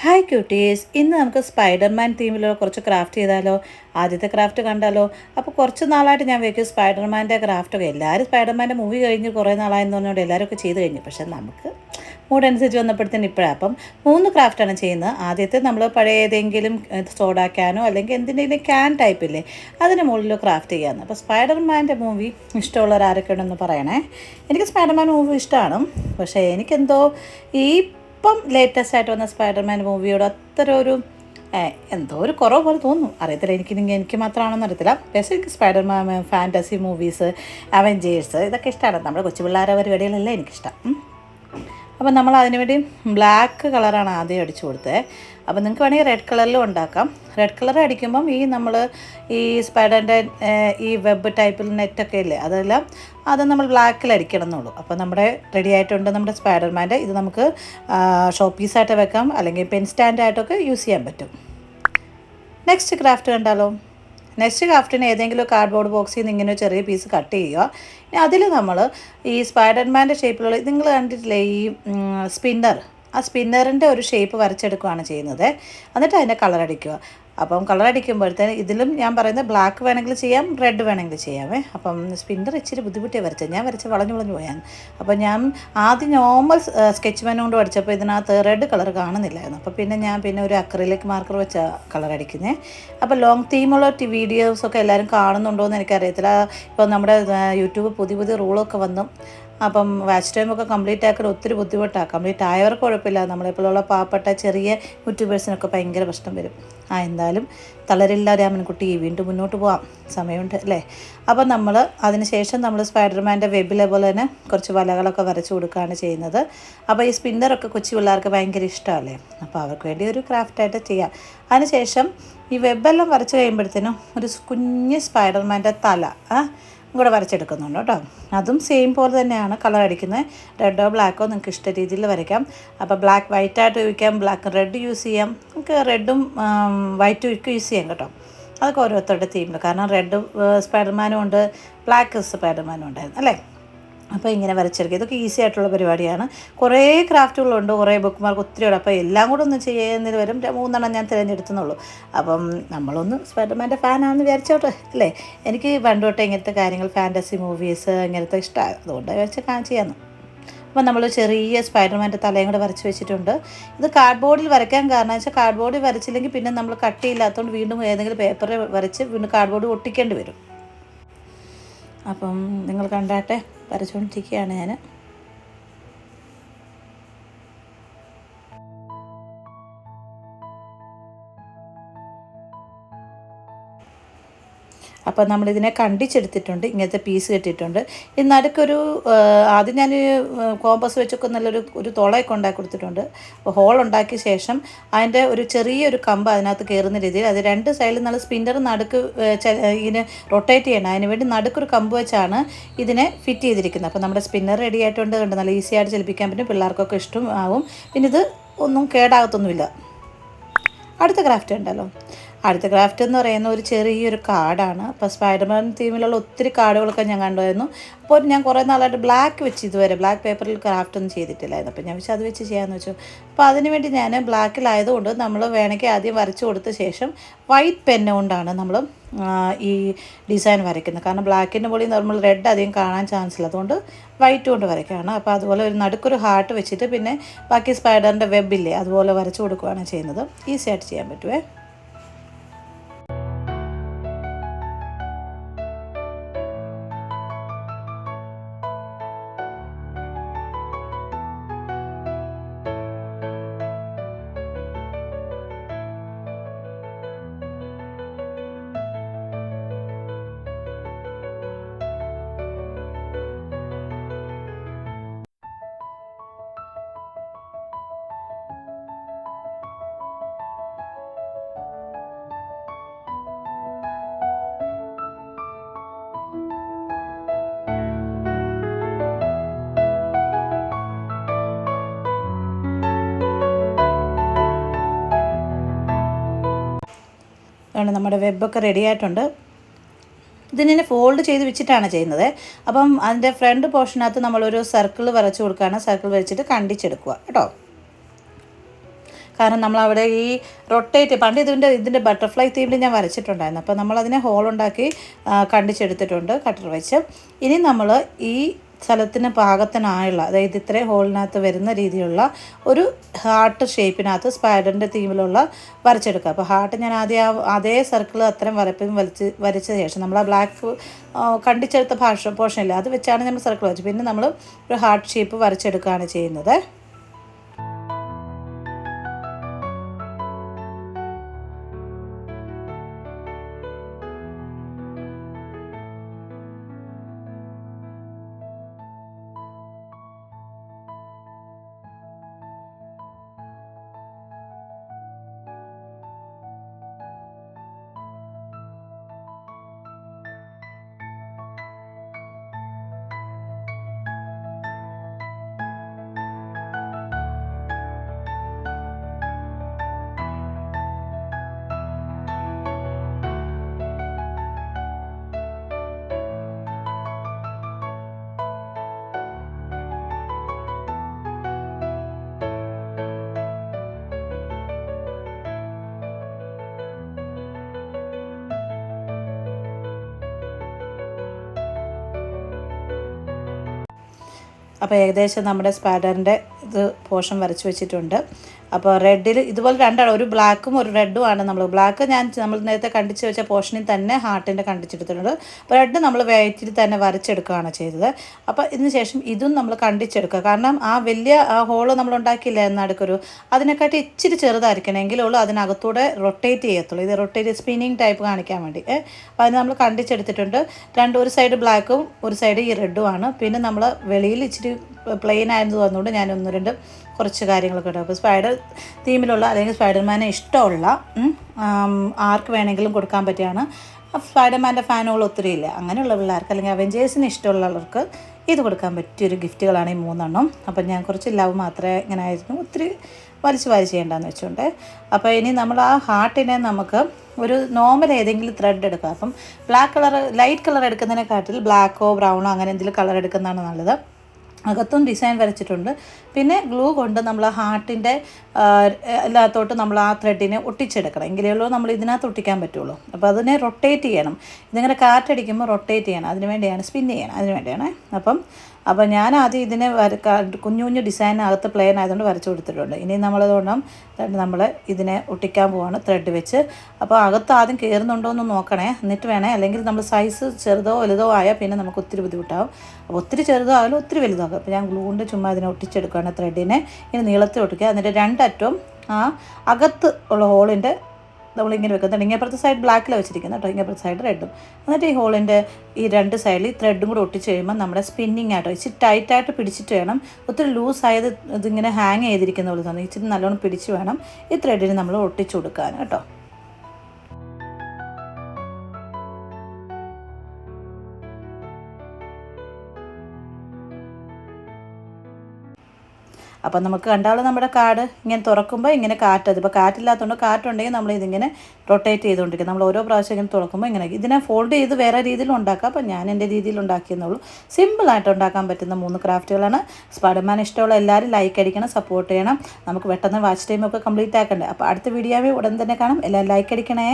Hi quotes, ഇന്ന് നമുക്ക് Spiderman തീമിലുള്ള കുറച്ച് ക്രാഫ്റ്റ് ചെയ്താലോ? ആദ്യത്തെ ക്രാഫ്റ്റ് കണ്ടാലോ? അപ്പോൾ കുറച്ച് നാളായിട്ട് ഞാൻ വെക്കും സ്പൈഡർമാൻ്റെ ക്രാഫ്റ്റൊക്കെ. എല്ലാവരും സ്പൈഡർമാൻ്റെ മൂവി കഴിഞ്ഞ് കുറേ നാളായെന്ന് പറഞ്ഞുകൊണ്ട് എല്ലാവരും ഒക്കെ ചെയ്ത് കഴിഞ്ഞു. പക്ഷേ നമുക്ക് മൂഡനുസരിച്ച് വന്നപ്പോഴത്തേന് ഇപ്പോഴാണ്. അപ്പം 3 ക്രാഫ്റ്റാണ് ചെയ്യുന്നത്. ആദ്യത്തെ നമ്മൾ പഴയ ഏതെങ്കിലും സോഡാ ക്യാനോ അല്ലെങ്കിൽ എന്തിൻ്റെങ്കിലും ക്യാൻ ടൈപ്പില്ലേ, അതിന് മുകളിൽ ക്രാഫ്റ്റ് ചെയ്യാമെന്ന്. അപ്പോൾ സ്പൈഡർമാൻ്റെ മൂവി ഇഷ്ടമുള്ളവർ ആരൊക്കെ ഉണ്ടെന്ന് പറയണേ. എനിക്ക് സ്പൈഡർമാൻ മൂവി ഇഷ്ടമാണ്. പക്ഷേ എനിക്കെന്തോ ഈ ഇപ്പം ലേറ്റസ്റ്റ് ആയിട്ട് വന്ന സ്പൈഡർമാൻ മൂവിയോട് അത്ര ഒരു എന്തോ ഒരു കുറവ് പോലെ തോന്നുന്നു. അറിയത്തില്ല, എനിക്ക് മാത്രമാണെന്ന് അറിയത്തില്ല. പക്ഷേ എനിക്ക് സ്പൈഡർമാൻ ഫാൻറ്റസി മൂവീസ്, അവഞ്ചേഴ്സ് ഇതൊക്കെ ഇഷ്ടമാണ്. നമ്മുടെ കൊച്ചു പിള്ളേരെ പരിപാടികളെല്ലാം എനിക്കിഷ്ടം. അപ്പോൾ നമ്മൾ അതിന് വേണ്ടി ബ്ലാക്ക് കളറാണ് ആദ്യം അടിച്ചു കൊടുത്തത്. അപ്പോൾ നിങ്ങൾക്ക് വേണമെങ്കിൽ റെഡ് കളറിലും ഉണ്ടാക്കാം. റെഡ് കളർ അടിക്കുമ്പം നമ്മൾ ഈ സ്പൈഡറിൻ്റെ ഈ വെബ് ടൈപ്പിൽ നെറ്റൊക്കെ ഇല്ലേ, അത് നമ്മൾ ബ്ലാക്കിൽ അടിക്കണം എന്നുള്ളൂ. അപ്പോൾ നമ്മുടെ റെഡി ആയിട്ടുണ്ട് നമ്മുടെ സ്പൈഡർമാൻ്റെ. ഇത് നമുക്ക് ഷോ പീസായിട്ട് വെക്കാം, അല്ലെങ്കിൽ പെൻ സ്റ്റാൻഡായിട്ടൊക്കെ യൂസ് ചെയ്യാൻ പറ്റും. നെക്സ്റ്റ് ക്രാഫ്റ്റ് കണ്ടാലോ? നെക്സ്റ്റ് ക്രാഫ്റ്റിന് ഏതെങ്കിലും കാർഡ്ബോർഡ് ബോക്സിൽ നിന്ന് ഇങ്ങനെ ചെറിയ പീസ് കട്ട് ചെയ്യുക. ഇനി അതിൽ നമ്മൾ ഈ സ്പൈഡർമാൻ്റെ ഷേപ്പിലുള്ള, നിങ്ങൾ കണ്ടിട്ടില്ലേ ഈ സ്പിന്നർ, ആ സ്പിന്നറിൻ്റെ ഒരു ഷേപ്പ് വരച്ചെടുക്കുകയാണ് ചെയ്യുന്നത്. എന്നിട്ട് അതിൻ്റെ കളർ അടിക്കുക. അപ്പം കളർ അടിക്കുമ്പോഴത്തേന് ഇതിലും ഞാൻ പറയുന്നത് ബ്ലാക്ക് വേണമെങ്കിൽ ചെയ്യാം, റെഡ് വേണമെങ്കിൽ ചെയ്യാമേ. അപ്പം സ്പിന്നർ ഇച്ചിരി ബുദ്ധിമുട്ടിയാണ് വരച്ചത്, ഞാൻ വരച്ച് വളഞ്ഞു പോയാൽ. അപ്പോൾ ഞാൻ ആദ്യം നോർമൽ സ്കെച്ച് പെൻ കൊണ്ട് പഠിച്ചപ്പോൾ ഇതിനകത്ത് റെഡ് കളർ കാണുന്നില്ലായിരുന്നു. അപ്പോൾ പിന്നെ ഒരു അക്രിലിക് മാർക്കർ വെച്ച കളർ അടിക്കുന്നത്. അപ്പോൾ ലോങ് തീമുള്ള വീഡിയോസൊക്കെ എല്ലാവരും കാണുന്നുണ്ടോ എന്ന് എനിക്കറിയത്തില്ല. ഇപ്പോൾ നമ്മുടെ യൂട്യൂബ് പുതിയ റൂളൊക്കെ വന്നു. അപ്പം വാച്ച് ടൈമൊക്കെ കംപ്ലീറ്റ് ആക്കാൻ ഒത്തിരി ബുദ്ധിമുട്ടാണ്. കംപ്ലീറ്റ് ആയവർക്ക് കുഴപ്പമില്ല, നമ്മളെപ്പോലുള്ള പാവപ്പെട്ട ചെറിയ യൂട്യൂബേഴ്സിനൊക്കെ ഭയങ്കര പ്രശ്നം വരും. എന്തായാലും തളരില്ല രാമൻകുട്ടി, വീണ്ടും മുന്നോട്ട് പോകാം, സമയമുണ്ട് അല്ലേ? അപ്പം നമ്മൾ അതിനുശേഷം നമ്മൾ സ്പൈഡർമാൻ്റെ വെബിലെ പോലെ തന്നെ കുറച്ച് വലകളൊക്കെ വരച്ച് കൊടുക്കുകയാണ് ചെയ്യുന്നത്. അപ്പോൾ ഈ സ്പിന്നറൊക്കെ കൊച്ചു പിള്ളേർക്ക് ഭയങ്കര ഇഷ്ടമല്ലേ, അപ്പോൾ അവർക്ക് വേണ്ടി ഒരു ക്രാഫ്റ്റായിട്ട് ചെയ്യാം. അതിനുശേഷം ഈ വെബെല്ലാം വരച്ച് കഴിയുമ്പോഴത്തേനും ഒരു കുഞ്ഞ് സ്പൈഡർമാൻ്റെ തല കൂടെ വരച്ചെടുക്കുന്നുണ്ട് കേട്ടോ. അതും സെയിം പോലെ തന്നെയാണ് കളർ അടിക്കുന്നത്. റെഡോ ബ്ലാക്കോ നിങ്ങൾക്ക് ഇഷ്ട രീതിയിൽ വരയ്ക്കാം. അപ്പോൾ ബ്ലാക്ക് വൈറ്റായിട്ട് ഉപയോഗിക്കാം, ബ്ലാക്ക് റെഡ് യൂസ് ചെയ്യാം. നമുക്ക് റെഡും വൈറ്റും ഒക്കെ യൂസ് ചെയ്യാം കേട്ടോ. അതൊക്കെ ഓരോരുത്തരുടെ തീമിൽ. കാരണം റെഡ് സ്പൈഡർമാനും ഉണ്ട്, ബ്ലാക്ക് സ്പൈഡർമാനും ഉണ്ടായിരുന്നു അല്ലേ. അപ്പോൾ ഇങ്ങനെ വരച്ചെടുക്കുക, ഇതൊക്കെ ഈസി ആയിട്ടുള്ള പരിപാടിയാണ്. കുറേ ക്രാഫ്റ്റുകളുണ്ട്, കുറേ ബുക്ക് മാർക്ക് ഒത്തിരിയുണ്ട്. അപ്പോൾ എല്ലാം കൂടെ ഒന്നും ചെയ്യുന്നതിന് വരും 3 ഞാൻ തിരഞ്ഞെടുത്തുന്നുള്ളൂ. അപ്പം നമ്മളൊന്ന് സ്പൈഡർമാൻ്റെ ഫാനാണെന്ന് വിചാരിച്ചോട്ടെ അല്ലേ. എനിക്ക് പണ്ട് തൊട്ടേ ഇങ്ങനത്തെ കാര്യങ്ങൾ, ഫാൻറ്റസി മൂവീസ് ഇങ്ങനത്തെ ഇഷ്ടമാണ്, അതുകൊണ്ട് വരച്ച് ചെയ്യാമെന്ന്. അപ്പോൾ നമ്മൾ ചെറിയ സ്പൈഡർമാൻ്റെ തലയും കൂടെ വരച്ച് വെച്ചിട്ടുണ്ട്. ഇത് കാർഡ്ബോർഡിൽ വരയ്ക്കാൻ കാരണം വെച്ചാൽ കാർഡ്ബോർഡിൽ വരച്ചില്ലെങ്കിൽ പിന്നെ നമ്മൾ കട്ടിയില്ലാത്തതുകൊണ്ട് വീണ്ടും ഏതെങ്കിലും പേപ്പറിൽ വരച്ച് വീണ്ടും കാർഡ്ബോർഡ് ഒട്ടിക്കേണ്ടി വരും. അപ്പം നിങ്ങൾ കണ്ടാട്ടെ, വരച്ചുകൊണ്ടിരിക്കുകയാണ് ഞാൻ. അപ്പോൾ നമ്മളിതിനെ കണ്ടിച്ചെടുത്തിട്ടുണ്ട്, ഇങ്ങനത്തെ പീസ് കെട്ടിയിട്ടുണ്ട്. ഈ നടുക്കൊരു ആദ്യം ഞാൻ കോമ്പസ് വെച്ചൊക്കെ ഒരു തുളയൊക്കെ ഉണ്ടാക്കി കൊടുത്തിട്ടുണ്ട്. അപ്പോൾ ഹോൾ ഉണ്ടാക്കിയ ശേഷം അതിൻ്റെ ഒരു ചെറിയൊരു കമ്പ് അതിനകത്ത് കയറുന്ന രീതിയിൽ അത് 2 സൈഡിൽ നല്ല സ്പിന്നർ നടുക്ക് ഇതിനെ റൊട്ടേറ്റ് ചെയ്യണം. അതിന് വേണ്ടി നടുക്കൊരു കമ്പ് വെച്ചാണ് ഇതിനെ ഫിറ്റ് ചെയ്തിരിക്കുന്നത്. അപ്പോൾ നമ്മുടെ സ്പിന്നർ റെഡി ആയിട്ടുണ്ട്, കണ്ട് നല്ല ഈസി ആയിട്ട് ചലിപ്പിക്കാൻ പറ്റും, പിള്ളേർക്കൊക്കെ ഇഷ്ടമാവും. പിന്നെ ഇത് ഒന്നും കേടാകത്തൊന്നുമില്ല. അടുത്ത ക്രാഫ്റ്റ് ഉണ്ടല്ലോ. അടുത്ത ക്രാഫ്റ്റ് എന്ന് പറയുന്ന ഒരു ചെറിയൊരു കാർഡാണ്. അപ്പോൾ സ്പൈഡർമാൻ തീമിലുള്ള ഒത്തിരി കാർഡുകളൊക്കെ ഞാൻ കണ്ടുവരുന്നു. അപ്പോൾ ഞാൻ കുറേ നാളായിട്ട് ബ്ലാക്ക് വെച്ച് ഇതുവരെ ബ്ലാക്ക് പേപ്പറിൽ ക്രാഫ്റ്റ് ഒന്നും ചെയ്തിട്ടില്ലായിരുന്നു. അപ്പോൾ ഞാൻ അത് വെച്ച് ചെയ്യാമെന്ന് വെച്ചു. അപ്പോൾ അതിനുവേണ്ടി ഞാൻ ബ്ലാക്കിലായതുകൊണ്ട് നമ്മൾ വേണമെങ്കിൽ ആദ്യം വരച്ച് കൊടുത്ത ശേഷം വൈറ്റ് പെന്ന് കൊണ്ടാണ് നമ്മൾ ഈ ഡിസൈൻ വരയ്ക്കുന്നത്. കാരണം ബ്ലാക്കിൻ്റെ മുകളിൽ നമ്മൾ റെഡ് അധികം കാണാൻ ചാൻസ് ഇല്ല, അതുകൊണ്ട് വൈറ്റ് കൊണ്ട് വരയ്ക്കുകയാണ്. അപ്പോൾ അതുപോലെ ഒരു നടുക്കൊരു ഹാർട്ട് വെച്ചിട്ട് പിന്നെ ബാക്കി സ്പൈഡറിൻ്റെ വെബില്ലേ അതുപോലെ വരച്ച് കൊടുക്കുകയാണ് ചെയ്യുന്നത്. ഈസി ആയിട്ട് ചെയ്യാൻ പറ്റുമേ. അതുകൊണ്ട് നമ്മുടെ വെബൊക്കെ റെഡി ആയിട്ടുണ്ട്. ഇതിനെ ഫോൾഡ് ചെയ്ത് വെച്ചിട്ടാണ് ചെയ്യുന്നത്. അപ്പം അതിൻ്റെ ഫ്രണ്ട് പോർഷനകത്ത് നമ്മളൊരു സർക്കിൾ വരച്ച് കൊടുക്കുകയാണ്. സർക്കിൾ വരച്ചിട്ട് കണ്ടിച്ചെടുക്കുക കേട്ടോ. കാരണം നമ്മളവിടെ ഈ റൊട്ടേറ്റ് പണ്ട് ഇതിൻ്റെ ബട്ടർഫ്ലൈ തീമിൽ ഞാൻ വരച്ചിട്ടുണ്ടായിരുന്നു. അപ്പോൾ നമ്മളതിനെ ഹോളുണ്ടാക്കി കണ്ടിച്ചെടുത്തിട്ടുണ്ട് കട്ടർ വെച്ച്. ഇനി നമ്മൾ ഈ സ്ഥലത്തിന് പാകത്തിനായുള്ള, അതായത് ഇത്രയും ഹോളിനകത്ത് വരുന്ന രീതിയിലുള്ള ഒരു ഹാർട്ട് ഷേപ്പിനകത്ത് സ്പൈഡറിൻ്റെ തീമിലുള്ള വരച്ചെടുക്കുക. അപ്പോൾ ഹാർട്ട് ഞാൻ ആദ്യം അതേ സർക്കിൾ അത്രയും വരച്ച ശേഷം നമ്മൾ ആ ബ്ലാക്ക് കണ്ടിച്ചെടുത്ത പോർഷനില്ല അത് വെച്ചാണ് നമ്മൾ സർക്കിൾ വെച്ചത്. പിന്നെ നമ്മൾ ഒരു ഹാർട്ട് ഷേപ്പ് വരച്ചെടുക്കുകയാണ് ചെയ്യുന്നത്. അപ്പോൾ ഏകദേശം നമ്മുടെ സ്പൈഡറിൻ്റെ ഇത് പോർഷൻ വരച്ച് വെച്ചിട്ടുണ്ട്. അപ്പോൾ റെഡിൽ ഇതുപോലെ രണ്ടാണ്, ഒരു ബ്ലാക്കും ഒരു റെഡുമാണ്. ബ്ലാക്ക് നമ്മൾ നേരത്തെ കണ്ടിച്ച് വെച്ച പോർഷനിൽ തന്നെ ഹാർട്ടിൻ്റെ കണ്ടിച്ചെടുത്തിട്ടുണ്ട്. അപ്പോൾ റെഡ് നമ്മൾ വൈറ്റിൽ തന്നെ വരച്ചെടുക്കുകയാണ് ചെയ്തത്. അപ്പോൾ ഇതിന് ശേഷം ഇതും നമ്മൾ കണ്ടിച്ചെടുക്കുക. കാരണം ആ വലിയ ഹോള് നമ്മൾ ഉണ്ടാക്കിയില്ല നടുക്കൊരു, അതിനെക്കാട്ടി ഇച്ചിരി ചെറുതായിരിക്കണം എങ്കിലുള്ളൂ അതിനകത്തൂടെ റൊട്ടേറ്റ് ചെയ്യത്തുള്ളൂ. ഇത് റൊട്ടേറ്റ് സ്പിന്നിങ് ടൈപ്പ് കാണിക്കാൻ വേണ്ടി. അപ്പോൾ അതിന് നമ്മൾ കണ്ടിച്ചെടുത്തിട്ടുണ്ട്. ഒരു സൈഡ് ബ്ലാക്കും ഒരു സൈഡ് ഈ റെഡുമാണ്. പിന്നെ നമ്മൾ വെളിയിൽ ഇച്ചിരി പ്ലെയിൻ ആയെന്ന് തോന്നുന്നുകൊണ്ട് ഞാൻ 1-2 കുറച്ച് കാര്യങ്ങളൊക്കെ ഉണ്ട്. അപ്പോൾ സ്പൈഡർ തീമിലുള്ള അല്ലെങ്കിൽ സ്പൈഡർമാനെ ഇഷ്ടമുള്ള ആർക്ക് വേണമെങ്കിലും കൊടുക്കാൻ പറ്റിയാണ്. സ്പൈഡർമാൻ്റെ ഫാനുകൾ ഒത്തിരി ഇല്ല, അങ്ങനെയുള്ള പിള്ളേർക്ക് അല്ലെങ്കിൽ അവെഞ്ചേഴ്സിന് ഇഷ്ടമുള്ളവർക്ക് ഇത് കൊടുക്കാൻ പറ്റിയൊരു ഗിഫ്റ്റുകളാണ് ഈ 3 അപ്പം ഞാൻ കുറച്ച് ലവ് മാത്രമേ ഇങ്ങനെ ആയിരുന്നു, ഒത്തിരി വലിച്ചു ചെയ്യേണ്ടതെന്ന് വെച്ചുകൊണ്ട്. അപ്പോൾ ഇനി നമ്മൾ ആ ഹാർട്ടിനെ നമുക്ക് ഒരു നോർമൽ ഏതെങ്കിലും ത്രെഡ് എടുക്കാം. അപ്പം ബ്ലാക്ക് കളർ ലൈറ്റ് കളർ എടുക്കുന്നതിനെക്കാട്ടിൽ ബ്ലാക്കോ ബ്രൗണോ അങ്ങനെ എന്തെങ്കിലും കളർ എടുക്കുന്നതാണ് നല്ലത്. അകത്തും ഡിസൈൻ വരച്ചിട്ടുണ്ട്. പിന്നെ ഗ്ലൂ കൊണ്ട് നമ്മൾ ഹാർട്ടിൻ്റെ എല്ലാത്തോട്ട് നമ്മൾ ആ ത്രെഡിനെ ഒട്ടിച്ചെടുക്കണം, എങ്കിലേ നമ്മൾ ഇതിനകത്ത് ഒട്ടിക്കാൻ പറ്റുള്ളൂ. അപ്പോൾ അതിനെ റൊട്ടേറ്റ് ചെയ്യണം. ഇതിങ്ങനെ കാറ്റടിക്കുമ്പോൾ റൊട്ടേറ്റ് ചെയ്യണം, അതിന് വേണ്ടിയാണ് സ്പിൻ ചെയ്യണം, അതിന് വേണ്ടിയാണ്. അപ്പോൾ ഞാൻ ആദ്യം ഇതിനെ കുഞ്ഞു കുഞ്ഞു ഡിസൈനകത്ത് പ്ലെയിൻ ആയതുകൊണ്ട് വരച്ചു കൊടുത്തിട്ടുണ്ട്. ഇനി നമ്മളതുകൊണ്ടും നമ്മൾ ഇതിനെ ഒട്ടിക്കാൻ പോവാണ് ത്രെഡ് വെച്ച്. അപ്പോൾ അകത്ത് ആദ്യം കയറുന്നുണ്ടോ എന്ന് നോക്കണേ, എന്നിട്ട് വേണേ, അല്ലെങ്കിൽ നമ്മൾ സൈസ് ചെറുതോ വലുതോ ആയാൽ പിന്നെ നമുക്ക് ഒത്തിരി ബുദ്ധിമുട്ടാകും. അപ്പോൾ ഒത്തിരി ചെറുതോ ആയാലും ഒത്തിരി വലുതാകും. അപ്പോൾ ഞാൻ ഗ്ലൂ കൊണ്ട് ചുമ്മാ ഇതിനെ ഒട്ടിച്ചെടുക്കുകയാണ് ത്രെഡിനെ. ഇനി നീളത്തിൽ ഒട്ടിക്കുക. എന്നിട്ട് 2 അറ്റവും ആ അകത്ത് ഉള്ള ഹോളിൻ്റെ നമ്മളിങ്ങനെ വെക്കുന്നുണ്ട്. ഇങ്ങേപ്പുറത്തെ സൈഡ് ബ്ലാക്കിലാണ് വെച്ചിരിക്കുന്നത് കേട്ടോ, ഇങ്ങേപ്പുറത്തെ സൈഡ് റെഡും. എന്നിട്ട് ഈ ഹോളിൻ്റെ ഈ 2 സൈഡിൽ ത്രെഡും കൂടെ ഒട്ടിച്ച് കഴിയുമ്പോൾ നമ്മുടെ സ്പിന്നിങ് ആയിട്ടോ ഇച്ചിരി ടൈറ്റായിട്ട് പിടിച്ചിട്ട് വേണം. ഒത്തിരി ലൂസായത് ഇതിങ്ങനെ ഹാങ് ചെയ്തിരിക്കുന്ന പോലെ തോന്നി, ഇച്ചിരി നല്ലോണം പിടിച്ച് വേണം ഈ ത്രെഡിന് നമ്മൾ ഒട്ടിച്ചു കൊടുക്കാൻ കേട്ടോ. അപ്പം നമുക്ക് കണ്ടാലും നമ്മുടെ കാർഡ് ഇങ്ങനെ തുറക്കുമ്പോൾ ഇങ്ങനെ കാറ്റത്, ഇപ്പോൾ കാറ്റില്ലാത്തതുകൊണ്ട് കാറ്റുണ്ടെങ്കിൽ നമ്മളിതിങ്ങനെ റൊട്ടേറ്റ് ചെയ്തുകൊണ്ടിരിക്കും. നമ്മൾ ഓരോ പ്രാവശ്യം ഇങ്ങനെ തുറക്കുമ്പോൾ ഇങ്ങനെ ഇതിനെ ഫോൾഡ് ചെയ്ത് വേറെ രീതിയിൽ ഉണ്ടാക്കാം. അപ്പം ഞാൻ എൻ്റെ രീതിയിൽ ഉണ്ടാക്കിയെന്നുള്ളൂ. സിമ്പിളായിട്ട് ഉണ്ടാക്കാൻ പറ്റുന്ന 3 ക്രാഫ്റ്റുകളാണ്. സ്പൈഡർമാൻ ഇഷ്ടമുള്ള എല്ലാവരും ലൈക്ക് അടിക്കണം, സപ്പോർട്ട് ചെയ്യണം. നമുക്ക് പെട്ടെന്ന് വാച്ച് ടൈമൊക്കെ കംപ്ലീറ്റ് ആക്കണ്ടേ. അപ്പോൾ അടുത്ത വീഡിയോയിൽ ഉടൻ തന്നെ കാണാം. എല്ലാവരും ലൈക്ക് അടിക്കണേ.